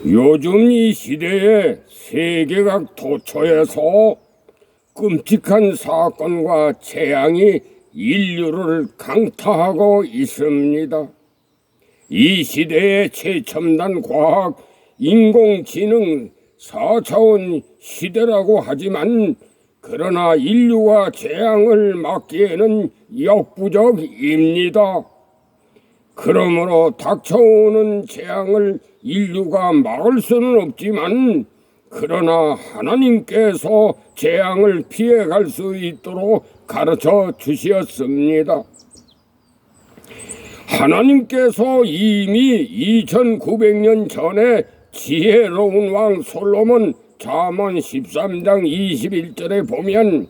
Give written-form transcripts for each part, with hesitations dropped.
요즘 이 시대에 세계각 도처에서 끔찍한 사건과 재앙이 인류를 강타하고 있습니다. 이 시대의 최첨단 과학, 인공지능 4차원 시대라고 하지만 그러나 인류가 재앙을 막기에는 역부족입니다. 그러므로 닥쳐오는 재앙을 인류가 막을 수는 없지만 그러나 하나님께서 재앙을 피해갈 수 있도록 가르쳐 주셨습니다. 하나님께서 이미 2900년 전에 지혜로운 왕 솔로몬 잠언 13장 21절에 보면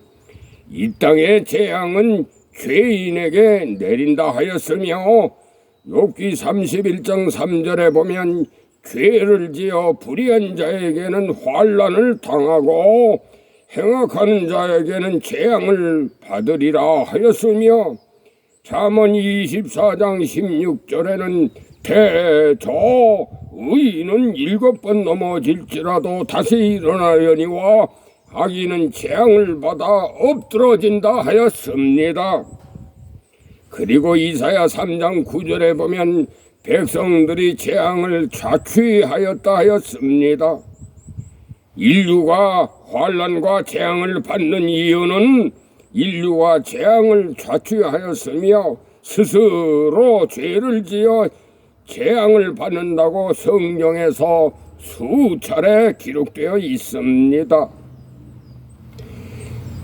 이 땅의 재앙은 죄인에게 내린다 하였으며 욥기 31장 3절에 보면 죄를 지어 불의한 자에게는 환난을 당하고 행악하는 자에게는 재앙을 받으리라 하였으며 잠언 24장 16절에는 대저 의인은 7번 넘어질지라도 다시 일어나려니와 악인은 재앙을 받아 엎드러진다 하였습니다. 그리고 이사야 3장 9절에 보면 백성들이 재앙을 자취하였다 하였습니다. 인류가 환난과 재앙을 받는 이유는 인류가 재앙을 자취하였으며 스스로 죄를 지어 재앙을 받는다고 성경에서 수차례 기록되어 있습니다.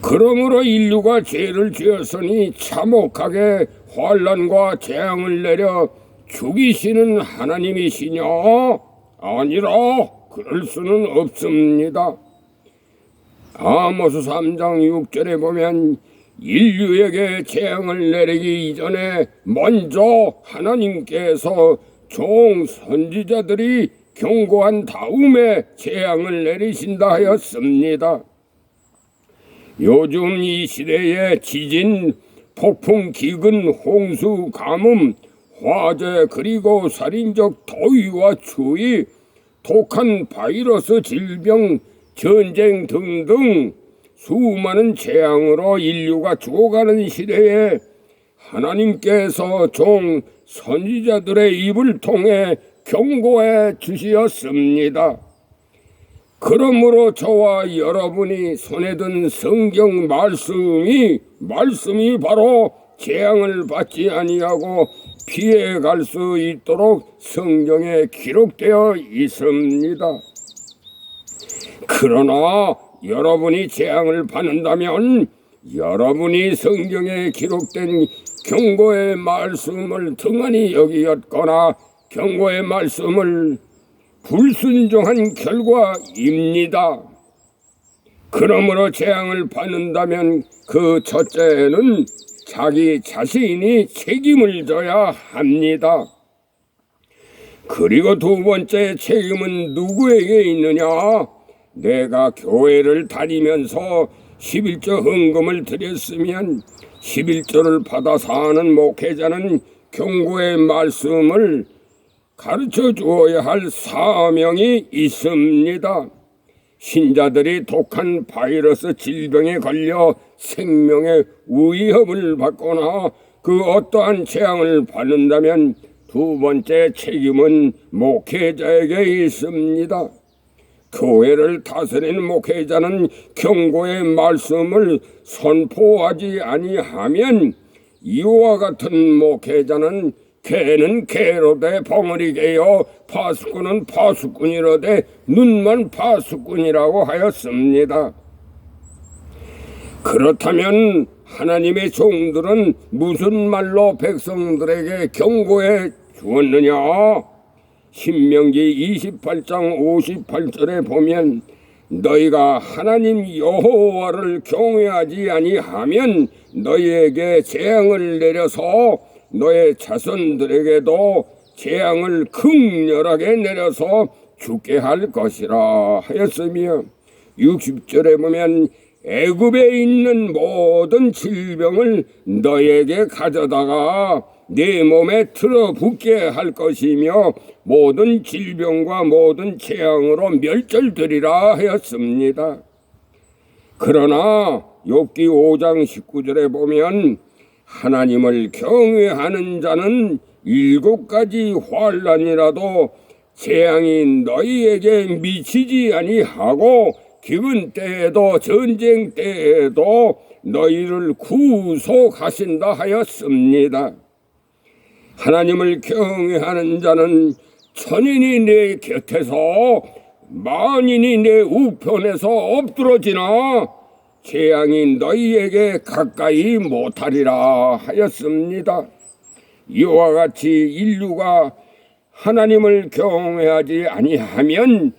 그러므로 인류가 죄를 지었으니 참혹하게 환난과 재앙을 내려 죽이시는 하나님이시냐? 아니라 그럴 수는 없습니다. 아모스 3장 6절에 보면 인류에게 재앙을 내리기 이전에 먼저 하나님께서 종 선지자들이 경고한 다음에 재앙을 내리신다 하였습니다. 요즘 이 시대에 지진, 폭풍, 기근, 홍수, 가뭄, 화재 그리고 살인적 더위와 추위, 독한 바이러스 질병, 전쟁 등등 수많은 재앙으로 인류가 죽어가는 시대에 하나님께서 종 선지자들의 입을 통해 경고해 주셨습니다. 그러므로 저와 여러분이 손에 든 성경 말씀이 바로 재앙을 받지 아니하고 피해갈 수 있도록 성경에 기록되어 있습니다. 그러나 여러분이 재앙을 받는다면 여러분이 성경에 기록된 경고의 말씀을 등한히 여기었거나 경고의 말씀을 불순종한 결과입니다. 그러므로 재앙을 받는다면 그 첫째는 자기 자신이 책임을 져야 합니다. 그리고 두 번째 책임은 누구에게 있느냐? 내가 교회를 다니면서 11조 헌금을 드렸으면 11조를 받아 사는 목회자는 경고의 말씀을 가르쳐 주어야 할 사명이 있습니다. 신자들이 독한 바이러스 질병에 걸려 생명의 위협을 받거나 그 어떠한 재앙을 받는다면 두 번째 책임은 목회자에게 있습니다. 교회를 다스리는 목회자는 경고의 말씀을 선포하지 아니하면 이와 같은 목회자는 개는 개로되 벙어리 개요 파수꾼은 파수꾼이로되 눈만 파수꾼이라고 하였습니다. 그렇다면 하나님의 종들은 무슨 말로 백성들에게 경고해 주었느냐? 신명기 28장 58절에 보면 너희가 하나님 여호와를 경외하지 아니하면 너희에게 재앙을 내려서 너의 자손들에게도 재앙을 극렬하게 내려서 죽게 할 것이라 하였으며 60절에 보면 애굽에 있는 모든 질병을 너에게 가져다가 네 몸에 틀어붙게 할 것이며 모든 질병과 모든 재앙으로 멸절되리라 하였습니다. 그러나 욥기 5장 19절에 보면 하나님을 경외하는 자는 7가지 환난이라도 재앙이 너희에게 미치지 아니하고 기근 때에도 전쟁 때에도 너희를 구속하신다 하였습니다. 하나님을 경외하는 자는 천인이 내 곁에서 만인이 내 우편에서 엎드러지나 재앙이 너희에게 가까이 못하리라 하였습니다. 이와 같이 인류가 하나님을 경외하지 아니하면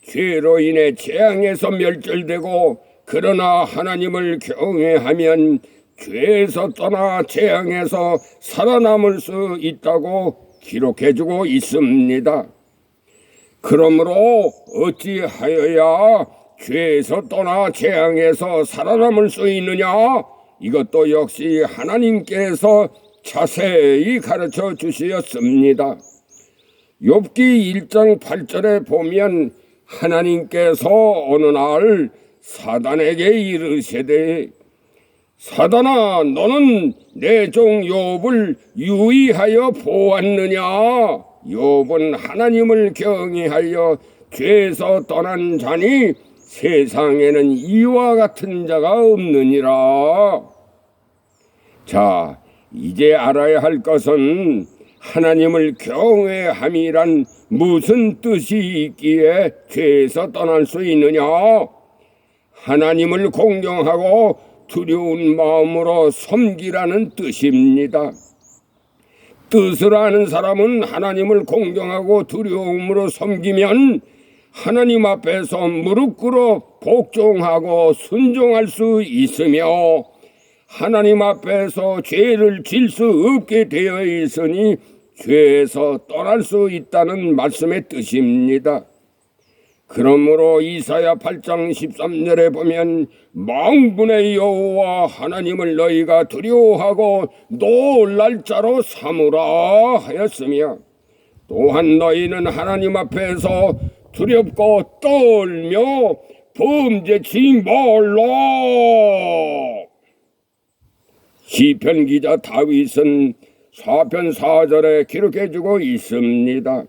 죄로 인해 재앙에서 멸절되고, 그러나 하나님을 경외하면 죄에서 떠나 재앙에서 살아남을 수 있다고 기록해주고 있습니다. 그러므로 어찌하여야 죄에서 떠나 재앙에서 살아남을 수 있느냐? 이것도 역시 하나님께서 자세히 가르쳐 주셨습니다. 욥기 1장 8절에 보면 하나님께서 어느 날 사단에게 이르시되 사단아, 너는 내 종 욥을 유의하여 보았느냐? 욥은 하나님을 경외하여 죄에서 떠난 자니 세상에는 이와 같은 자가 없느니라. 자, 이제 알아야 할 것은 하나님을 경외함이란 무슨 뜻이 있기에 죄에서 떠날 수 있느냐? 하나님을 공경하고 두려운 마음으로 섬기라는 뜻입니다. 뜻을 아는 사람은 하나님을 공경하고 두려움으로 섬기면 하나님 앞에서 무릎 꿇어 복종하고 순종할 수 있으며, 하나님 앞에서 죄를 질 수 없게 되어 있으니 죄에서 떠날 수 있다는 말씀의 뜻입니다. 그러므로 이사야 8장 13절에 보면 만군의 여호와 하나님을 너희가 두려워하고 놀랄 자로 삼으라 하였으며, 또한 너희는 하나님 앞에서 두렵고 떨며 범죄치 말라. 시편 기자 다윗은 4편 4절에 기록해주고 있습니다.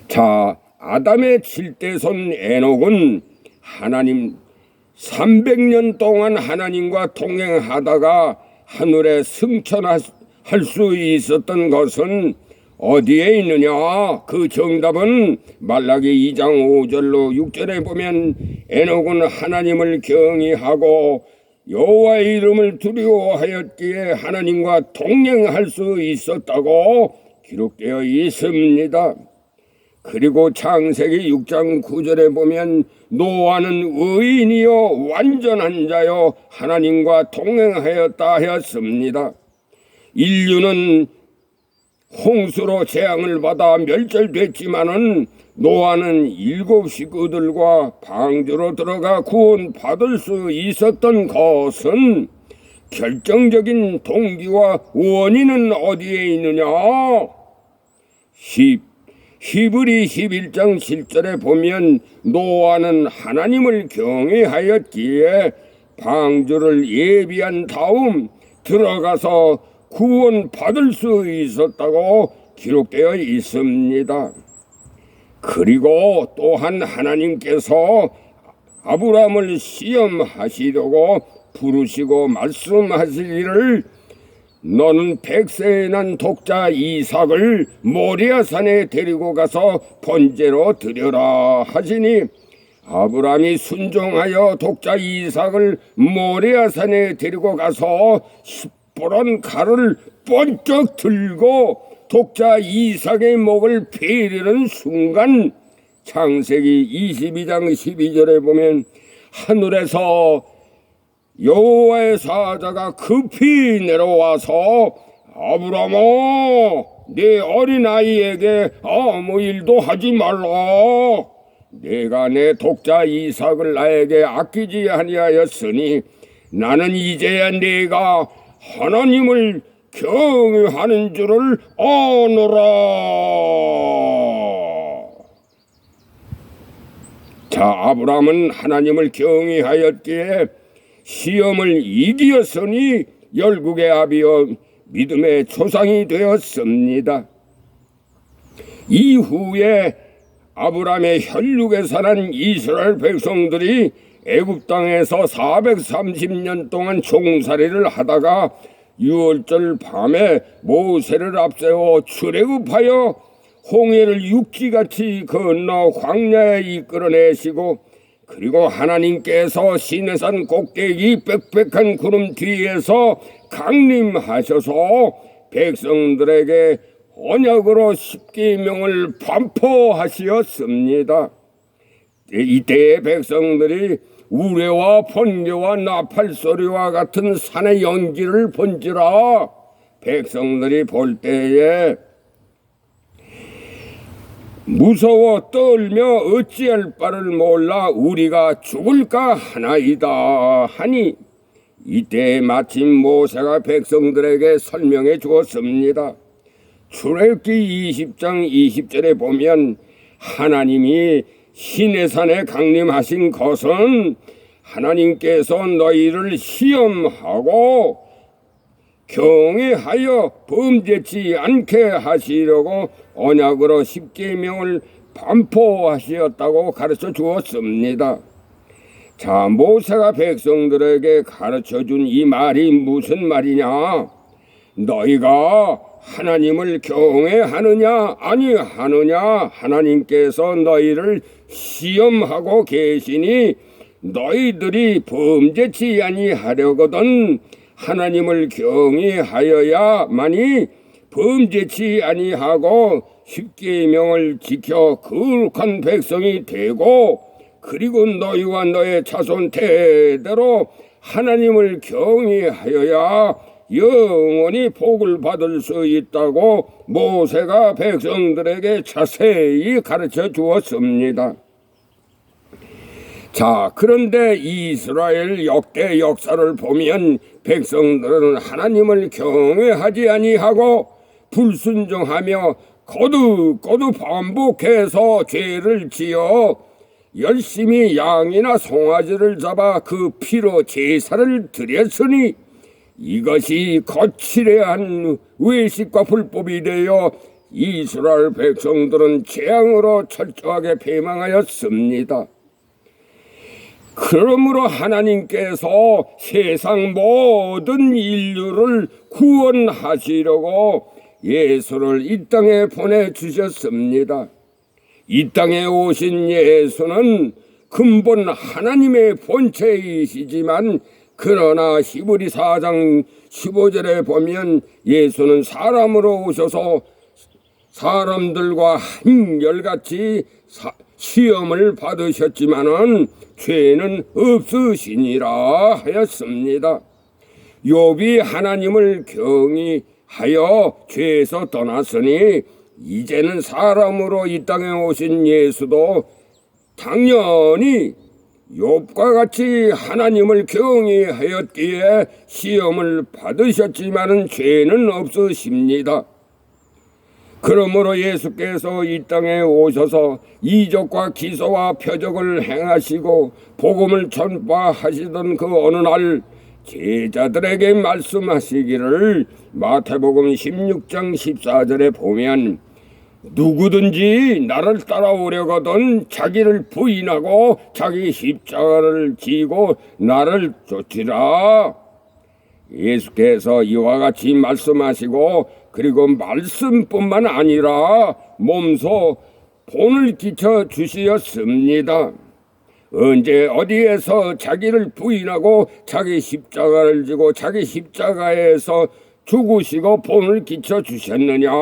자, 아담의 7대손 에녹은 하나님 300년 동안 하나님과 동행하다가 하늘에 승천할 수 있었던 것은 어디에 있느냐? 그 정답은 말라기 2장 5절로 6절에 보면 에녹은 하나님을 경외하고 여호와의 이름을 두려워하였기에 하나님과 동행할 수 있었다고 기록되어 있습니다. 그리고 창세기 6장 9절에 보면 노아는 의인이요 완전한 자요 하나님과 동행하였다 하였습니다. 인류는 홍수로 재앙을 받아 멸절됐지만은 노아는 7 식구들과 방주로 들어가 구원받을 수 있었던 것은 결정적인 동기와 원인은 어디에 있느냐? 히브리 11장 7절에 보면 노아는 하나님을 경외하였기에 방주를 예비한 다음 들어가서 구원받을 수 있었다고 기록되어 있습니다. 그리고 또한 하나님께서 아브라함을 시험하시려고 부르시고 말씀하시기를 너는 100세에 난 독자 이삭을 모리아산에 데리고 가서 번제로 드려라 하시니 아브라함이 순종하여 독자 이삭을 모리아산에 데리고 가서 시뻘건 칼을 번쩍 들고 독자 이삭의 목을 베리는 순간 창세기 22장 12절에 보면 하늘에서 여호와의 사자가 급히 내려와서 아브라함아, 네 어린아이에게 아무 일도 하지 말라. 내가 내 독자 이삭을 나에게 아끼지 아니하였으니 나는 이제야 네가 하나님을 경외하는 줄을 아노라. 자, 아브라함은 하나님을 경외하였기에 시험을 이기었으니 열국의 아비여 믿음의 조상이 되었습니다. 이후에 아브라함의 혈육에 사는 이스라엘 백성들이 애굽 땅에서 430년 동안 종살이를 하다가 유월절 밤에 모세를 앞세워 출애굽하여 홍해를 육지같이 건너 광야에 이끌어내시고, 그리고 하나님께서 시내산 꼭대기 빽빽한 구름 뒤에서 강림하셔서 백성들에게 언약으로 십계명을 반포하시었습니다. 이때의 백성들이 우레와 번개와 나팔 소리와 같은 산의 연기를 본지라 백성들이 볼 때에 무서워 떨며 어찌할 바를 몰라 우리가 죽을까 하나이다 하니, 이때 마침 모세가 백성들에게 설명해 주었습니다. 출애굽기 20장 20절에 보면 하나님이 시내산에 강림하신 것은 하나님께서 너희를 시험하고 경외하여 범죄치 않게 하시려고 언약으로 십계명을 반포하셨다고 가르쳐 주었습니다. 자, 모세가 백성들에게 가르쳐 준 이 말이 무슨 말이냐? 너희가 하나님을 경외하느냐 아니하느냐, 하나님께서 너희를 시험하고 계시니 너희들이 범죄치 아니하려거든 하나님을 경외하여야만이 범죄치 아니하고 십계명을 지켜 거룩한 백성이 되고, 그리고 너희와 너의 자손 대대로 하나님을 경외하여야 영원히 복을 받을 수 있다고 모세가 백성들에게 자세히 가르쳐 주었습니다. 자, 그런데 이스라엘 역대 역사를 보면 백성들은 하나님을 경외하지 아니하고 불순종하며 거듭 반복해서 죄를 지어 열심히 양이나 송아지를 잡아 그 피로 제사를 드렸으니 이것이 거칠애한 외식과 불법이 되어 이스라엘 백성들은 재앙으로 철저하게 패망하였습니다. 그러므로 하나님께서 세상 모든 인류를 구원하시려고 예수를 이 땅에 보내주셨습니다. 이 땅에 오신 예수는 근본 하나님의 본체이시지만, 그러나 히브리 4장 15절에 보면 예수는 사람으로 오셔서 사람들과 한결같이 시험을 받으셨지만은 죄는 없으시니라 하였습니다. 욥이 하나님을 경외하여 죄에서 떠났으니 이제는 사람으로 이 땅에 오신 예수도 당연히 욥과 같이 하나님을 경외하였기에 시험을 받으셨지만은 죄는 없으십니다. 그러므로 예수께서 이 땅에 오셔서 이적과 기사와 표적을 행하시고 복음을 전파하시던 그 어느 날 제자들에게 말씀하시기를 마태복음 16장 14절에 보면, 누구든지 나를 따라오려거든 자기를 부인하고 자기 십자가를 지고 나를 쫓으라. 예수께서 이와 같이 말씀하시고, 그리고 말씀뿐만 아니라 몸소 본을 끼쳐 주시었습니다. 언제 어디에서 자기를 부인하고 자기 십자가를 지고 자기 십자가에서 죽으시고 본을 끼쳐 주셨느냐?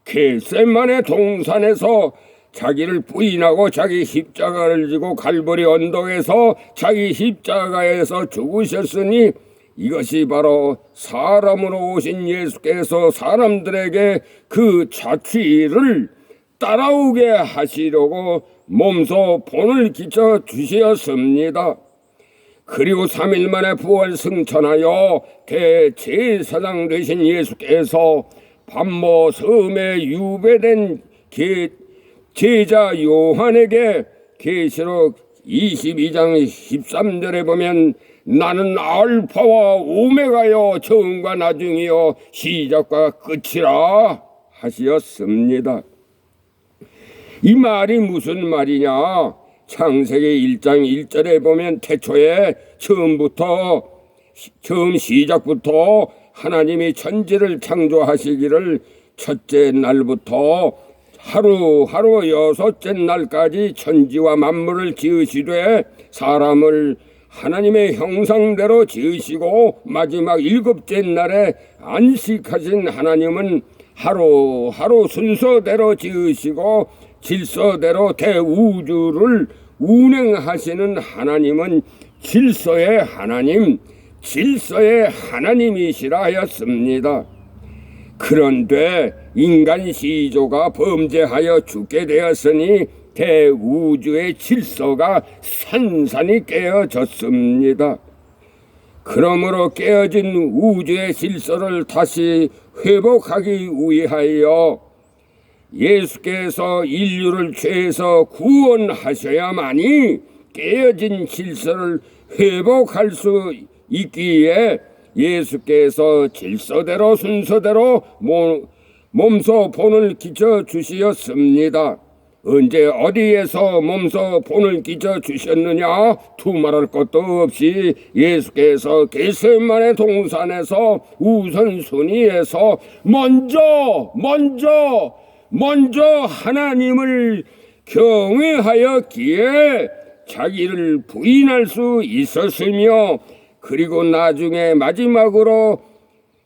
겟세마네 동산에서 자기를 부인하고 자기 십자가를 지고 갈보리 언덕에서 자기 십자가에서 죽으셨으니 이것이 바로 사람으로 오신 예수께서 사람들에게 그 자취를 따라오게 하시려고 몸소 본을 끼쳐 주셨습니다. 그리고 3일 만에 부활 승천하여 대제사장 되신 예수께서 반모 섬에 유배된 제자 요한에게 계시록 22장 13절에 보면 나는 알파와 오메가여 처음과 나중이여 시작과 끝이라 하시었습니다. 이 말이 무슨 말이냐? 창세기 1장 1절에 보면 태초에 처음 시작부터 하나님이 천지를 창조하시기를 첫째 날부터 하루하루 여섯째 날까지 천지와 만물을 지으시되 사람을 하나님의 형상대로 지으시고 마지막 일곱째 날에 안식하신 하나님은 하루하루 순서대로 지으시고 질서대로 대우주를 운행하시는 하나님은 질서의 하나님, 질서의 하나님이시라 하였습니다. 그런데 인간 시조가 범죄하여 죽게 되었으니 대우주의 질서가 산산이 깨어졌습니다. 그러므로 깨어진 우주의 질서를 다시 회복하기 위하여 예수께서 인류를 죄에서 구원하셔야만이 깨어진 질서를 회복할 수 있기에 예수께서 질서대로 순서대로 몸소 본을 끼쳐 주시었습니다. 언제 어디에서 몸소 본을 끼쳐 주셨느냐? 두말할 것도 없이 예수께서 겟세마네 동산에서 우선순위에서 먼저 하나님을 경외하였기에 자기를 부인할 수 있었으며, 그리고 나중에 마지막으로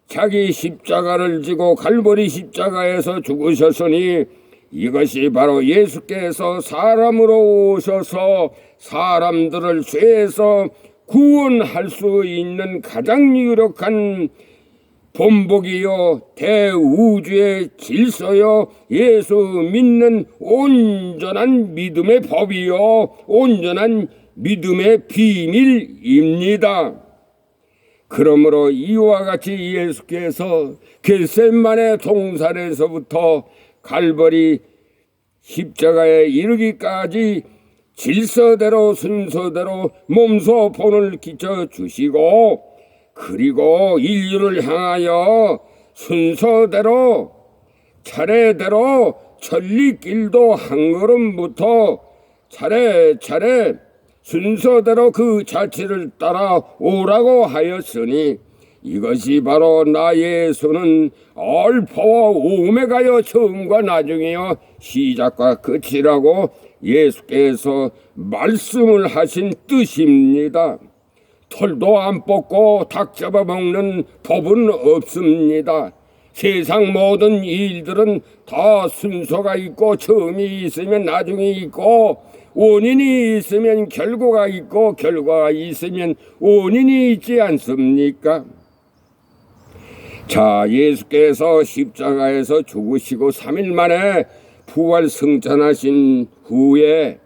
자기 십자가를 지고 갈보리 십자가에서 죽으셨으니 이것이 바로 예수께서 사람으로 오셔서 사람들을 죄에서 구원할 수 있는 가장 유력한 본복이요 대우주의 질서요 예수 믿는 온전한 믿음의 법이요 온전한 믿음의 비밀입니다. 그러므로 이와 같이 예수께서 겟세마네 동산에서부터 갈보리 십자가에 이르기까지 질서대로 순서대로 몸소 본을 끼쳐 주시고, 그리고 인류를 향하여 순서대로 차례대로 천리길도 한 걸음부터 차례차례 순서대로 그 자취를 따라 오라고 하였으니 이것이 바로 나 예수는 알파와 오메가여 처음과 나중이여 시작과 끝이라고 예수께서 말씀을 하신 뜻입니다. 털도 안 뽑고 닭 잡아먹는 법은 없습니다. 세상 모든 일들은 다 순서가 있고 처음이 있으면 나중이 있고 원인이 있으면 결과가 있고 결과가 있으면 원인이 있지 않습니까? 자, 예수께서 십자가에서 죽으시고 3일 만에 부활 승천하신 후에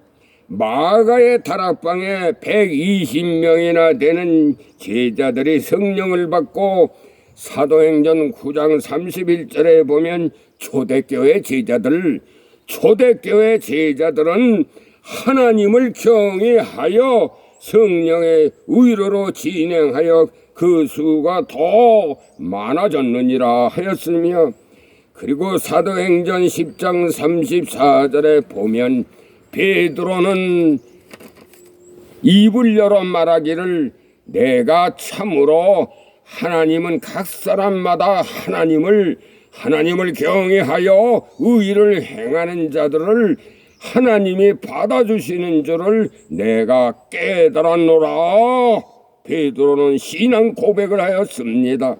마가의 다락방에 120명이나 되는 제자들이 성령을 받고 사도행전 9장 31절에 보면 초대교회 제자들은 하나님을 경외하여 성령의 의로로 진행하여 그 수가 더 많아졌느니라 하였으며, 그리고 사도행전 10장 34절에 보면 베드로는 입을 열어 말하기를 내가 참으로 하나님은 각 사람마다 하나님을 경외하여 의를 행하는 자들을 하나님이 받아주시는 줄을 내가 깨달았노라. 베드로는 신앙 고백을 하였습니다.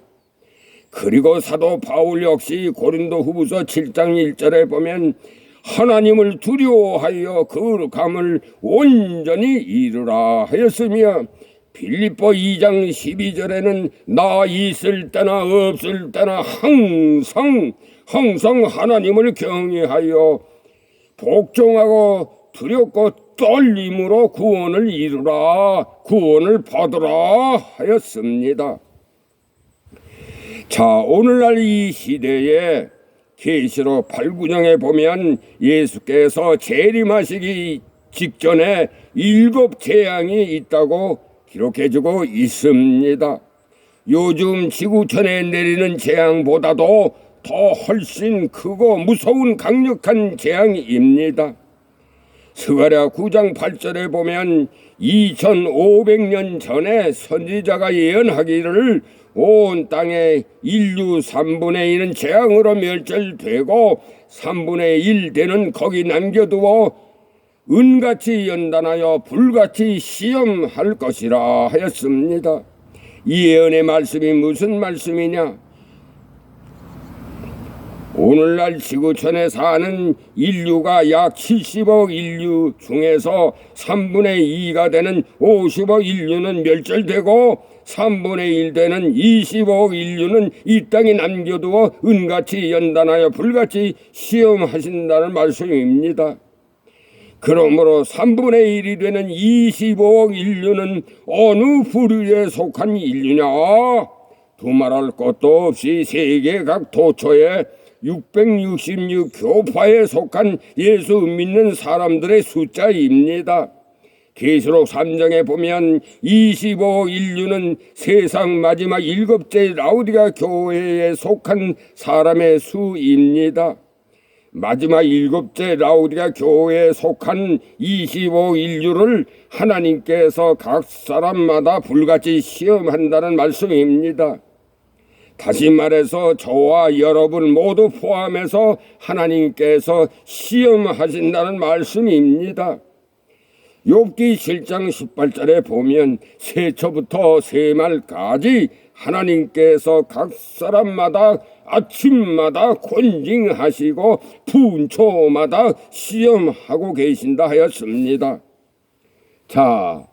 그리고 사도 바울 역시 고린도 후후서 7장 1절에 보면 하나님을 두려워하여 거룩함을 온전히 이루라 하였으며, 빌립보 2장 12절에는 나 있을 때나 없을 때나 항상 하나님을 경외하여 복종하고 두렵고 떨림으로 구원을 이루라, 구원을 받으라 하였습니다. 자, 오늘날 이 시대에 계시록 8, 9장에 보면 예수께서 재림하시기 직전에 7 재앙이 있다고 기록해주고 있습니다. 요즘 지구촌에 내리는 재앙보다도 더 훨씬 크고 무서운 강력한 재앙입니다. 스가랴 9장 8절에 보면 2500년 전에 선지자가 예언하기를 온 땅에 인류 3분의 1은 재앙으로 멸절되고 3분의 1 되는 거기 남겨두어 은같이 연단하여 불같이 시험할 것이라 하였습니다. 이 예언의 말씀이 무슨 말씀이냐? 오늘날 지구촌에 사는 인류가 약 70억 인류 중에서 3분의 2가 되는 50억 인류는 멸절되고 3분의 1 되는 25억 인류는 이 땅에 남겨두어 은같이 연단하여 불같이 시험하신다는 말씀입니다. 그러므로 3분의 1이 되는 25억 인류는 어느 부류에 속한 인류냐? 두말할 것도 없이 세계 각 도처에 666 교파에 속한 예수 믿는 사람들의 숫자입니다. 계시록 3장에 보면 25억 인류는 세상 마지막 7째 라우디가 교회에 속한 사람의 수입니다. 마지막 7째 라우디가 교회에 속한 25억 인류를 하나님께서 각 사람마다 불같이 시험한다는 말씀입니다. 다시 말해서 저와 여러분 모두 포함해서 하나님께서 시험하신다는 말씀입니다. 욥기 7장 18절에 보면 새초부터 새말까지 하나님께서 각 사람마다 아침마다 권징하시고 분초마다 시험하고 계신다 하였습니다. 자,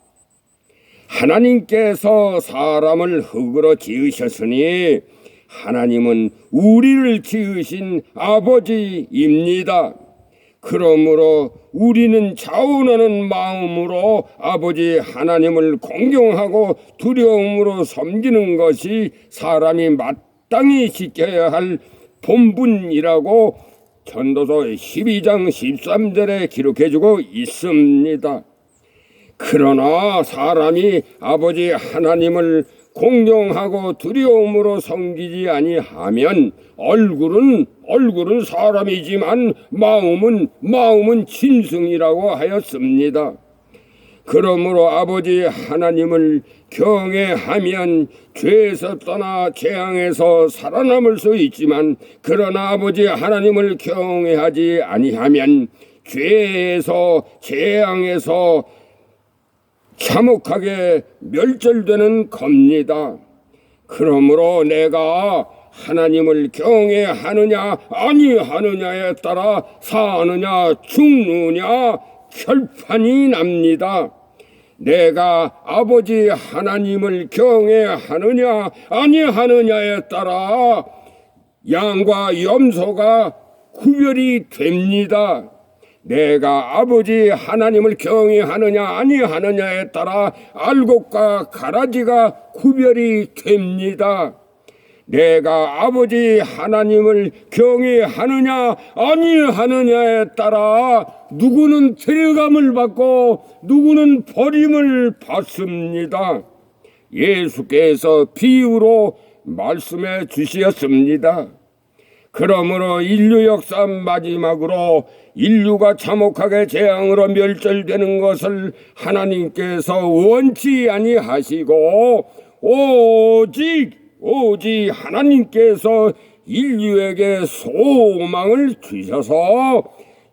하나님께서 사람을 흙으로 지으셨으니 하나님은 우리를 지으신 아버지입니다. 그러므로 우리는 자원하는 마음으로 아버지 하나님을 공경하고 두려움으로 섬기는 것이 사람이 마땅히 지켜야 할 본분이라고 전도서 12장 13절에 기록해주고 있습니다. 그러나 사람이 아버지 하나님을 공경하고 두려움으로 섬기지 아니하면 얼굴은 사람이지만 마음은 짐승이라고 하였습니다. 그러므로 아버지 하나님을 경외하면 죄에서 떠나 재앙에서 살아남을 수 있지만 그러나 아버지 하나님을 경외하지 아니하면 죄에서 재앙에서 참혹하게 멸절되는 겁니다. 그러므로 내가 하나님을 경외하느냐 아니하느냐에 따라 사느냐 죽느냐 결판이 납니다. 내가 아버지 하나님을 경외하느냐 아니하느냐에 따라 양과 염소가 구별이 됩니다. 내가 아버지 하나님을 경외하느냐 아니하느냐에 따라 알곡과 가라지가 구별이 됩니다. 내가 아버지 하나님을 경외하느냐 아니하느냐에 따라 누구는 데려감을 받고 누구는 버림을 받습니다. 예수께서 비유로 말씀해 주셨습니다. 그러므로 인류 역사 마지막으로 인류가 참혹하게 재앙으로 멸절되는 것을 하나님께서 원치 아니하시고 오직 하나님께서 인류에게 소망을 주셔서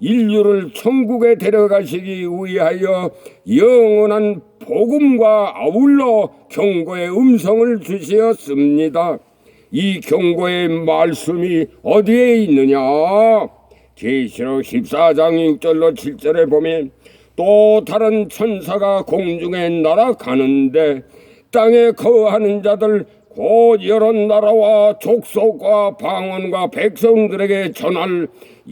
인류를 천국에 데려가시기 위하여 영원한 복음과 아울러 경고의 음성을 주셨습니다. 이 경고의 말씀이 어디에 있느냐? 계시록 14장 6절로 7절에 보면 또 다른 천사가 공중에 날아가는데 땅에 거하는 자들 곧 여러 나라와 족속과 방언과 백성들에게 전할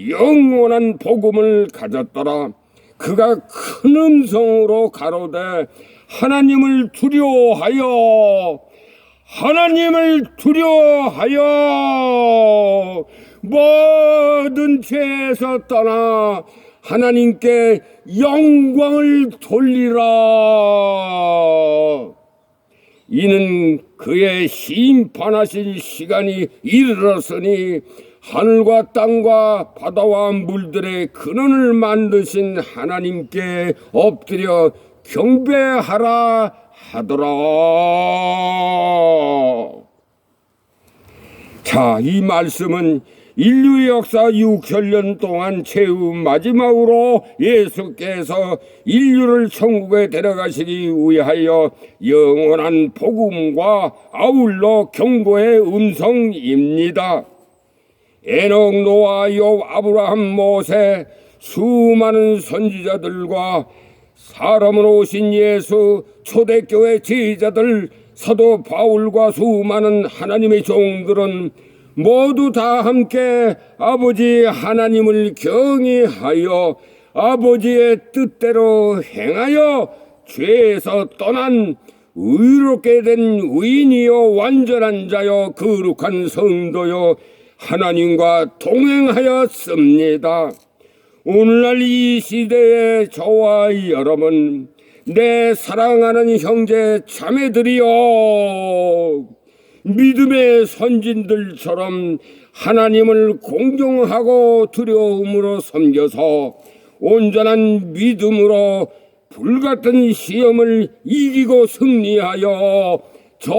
영원한 복음을 가졌더라. 그가 큰 음성으로 가로되 하나님을 두려워하여 모든 죄에서 떠나 하나님께 영광을 돌리라. 이는 그의 심판하실 시간이 이르렀으니 하늘과 땅과 바다와 물들의 근원을 만드신 하나님께 엎드려 경배하라 하더라. 자, 이 말씀은 인류의 역사 6천년 동안 최후 마지막으로 예수께서 인류를 천국에 데려가시기 위하여 영원한 복음과 아울러 경고의 음성입니다. 에녹, 노아, 욥, 아브라함, 모세 수많은 선지자들과 사람으로 오신 예수, 초대교회 지휘자들, 사도 바울과 수많은 하나님의 종들은 모두 다 함께 아버지 하나님을 경외하여 아버지의 뜻대로 행하여 죄에서 떠난 의롭게 된 의인이요 완전한 자요 거룩한 성도요 하나님과 동행하였습니다. 오늘날 이 시대의 저와 여러분, 내 사랑하는 형제 자매들이여, 믿음의 선진들처럼 하나님을 공경하고 두려움으로 섬겨서 온전한 믿음으로 불같은 시험을 이기고 승리하여 저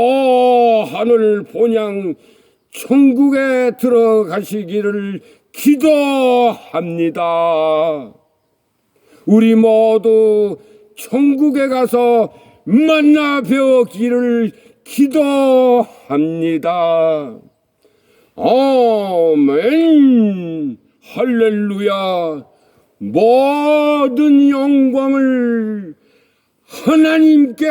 하늘 본향 천국에 들어가시기를 기도합니다. 우리 모두 천국에 가서 만나 뵈기를 기도합니다. 아멘. 할렐루야. 모든 영광을 하나님께